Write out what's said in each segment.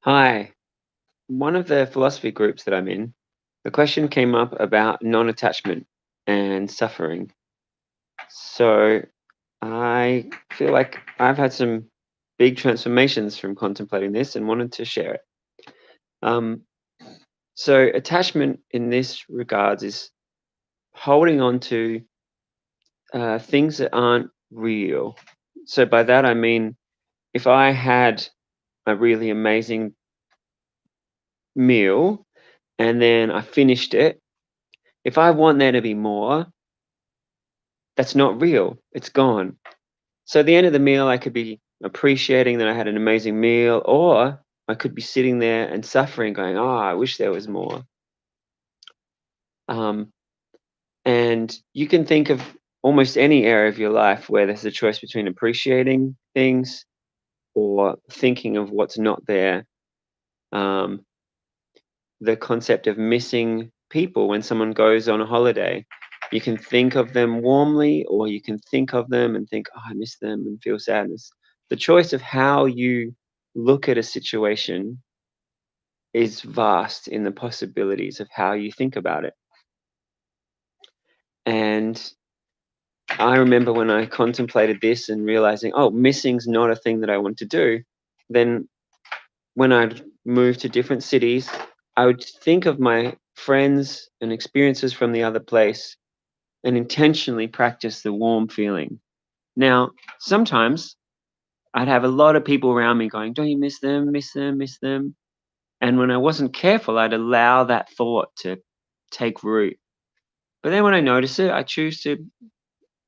Hi. One of the philosophy groups that I'm in, the question came up about non-attachment and suffering. So I feel like I've had some big transformations from contemplating this and wanted to share it. Um, so attachment in this regards is holding on to things that aren't real. So by that I mean if I had a really amazing meal and then I finished it, if I want there to be more, that's not real. It's gone. So at the end of the meal, I could be appreciating that I had an amazing meal, or I could be sitting there and suffering, going, "Oh, I wish there was more." Um, and you can think of almost any area of your life where there's a choice between appreciating things or thinking of what's not there. Um, the concept of missing people when someone goes on a holiday. You can think of them warmly, or you can think of them and think, "Oh, I miss them," and feel sadness. The choice of how you look at a situation is vast in the possibilities of how you think about it. And I remember when I contemplated this and realizing, oh, missing's not a thing that I want to do, then when I'd move to different cities, I would think of my friends and experiences from the other place and intentionally practice the warm feeling. Now, sometimes I'd have a lot of people around me going, "Don't you miss them? Miss them? Miss them?" And when I wasn't careful, I'd allow that thought to take root. But then when I notice it, I choose to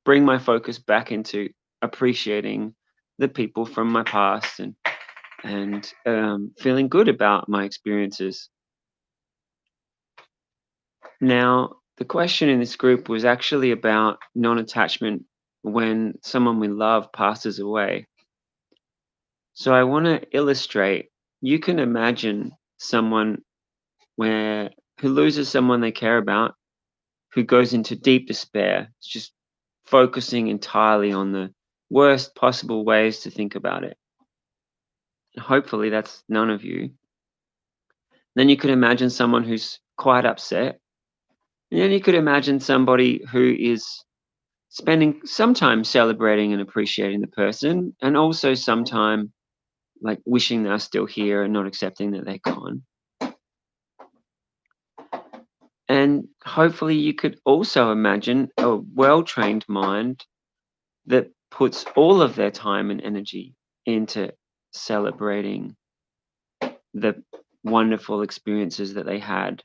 bring my focus back into appreciating the people from my past and feeling good about my experiences. Now, the question in this group was actually about non-attachment when someone we love passes away. So I want to illustrate, you can imagine someone where who loses someone they care about, who goes into deep despair, it's just focusing entirely on the worst possible ways to think about it. Hopefully that's none of you. Then you could imagine someone who's quite upset. And then you could imagine somebody who is spending some time celebrating and appreciating the person, and also some time like wishing they're still here and not accepting that they're gone. And hopefully you could also imagine a well-trained mind that puts all of their time and energy into celebrating the wonderful experiences that they had.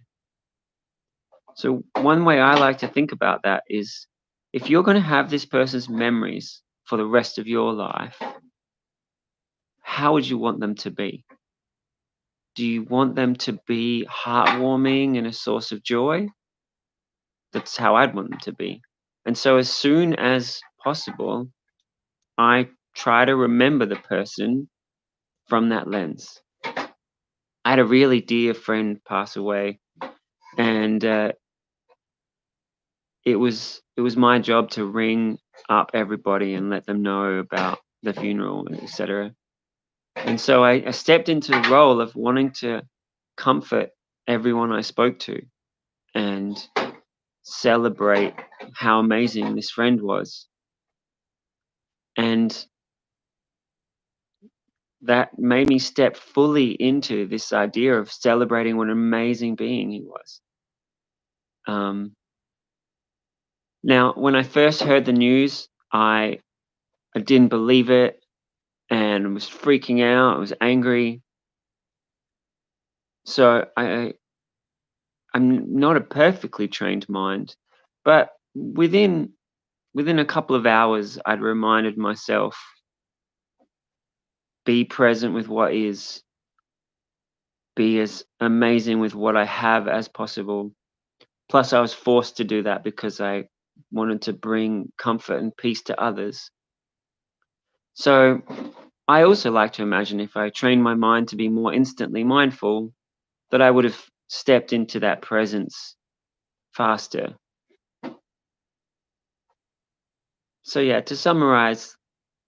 So one way I like to think about that is, if you're going to have this person's memories for the rest of your life, how would you want them to be? Do you want them to be heartwarming and a source of joy? That's how I'd want them to be. And so as soon as possible, I try to remember the person from that lens. I had a really dear friend pass away, and it was my job to ring up everybody and let them know about the funeral, and etc. And so I stepped into the role of wanting to comfort everyone I spoke to and celebrate how amazing this friend was. And that made me step fully into this idea of celebrating what an amazing being he was. Um, Now, when I first heard the news, I didn't believe it and was freaking out. I was angry. So I'm not a perfectly trained mind, but within a couple of hours, I'd reminded myself, be present with what is, be as amazing with what I have as possible. Plus, I was forced to do that because I wanted to bring comfort and peace to others. So I also like to imagine, if I trained my mind to be more instantly mindful, that I would have stepped into that presence faster. So yeah, to summarize,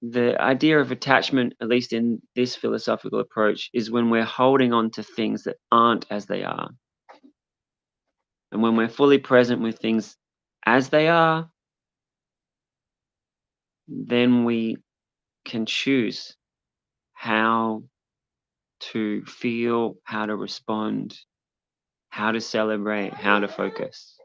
The idea of attachment, at least in this philosophical approach, is when we're holding on to things that aren't as they are. And when we're fully present with things as they are, then we can choose how to feel, how to respond, how to celebrate, how to focus.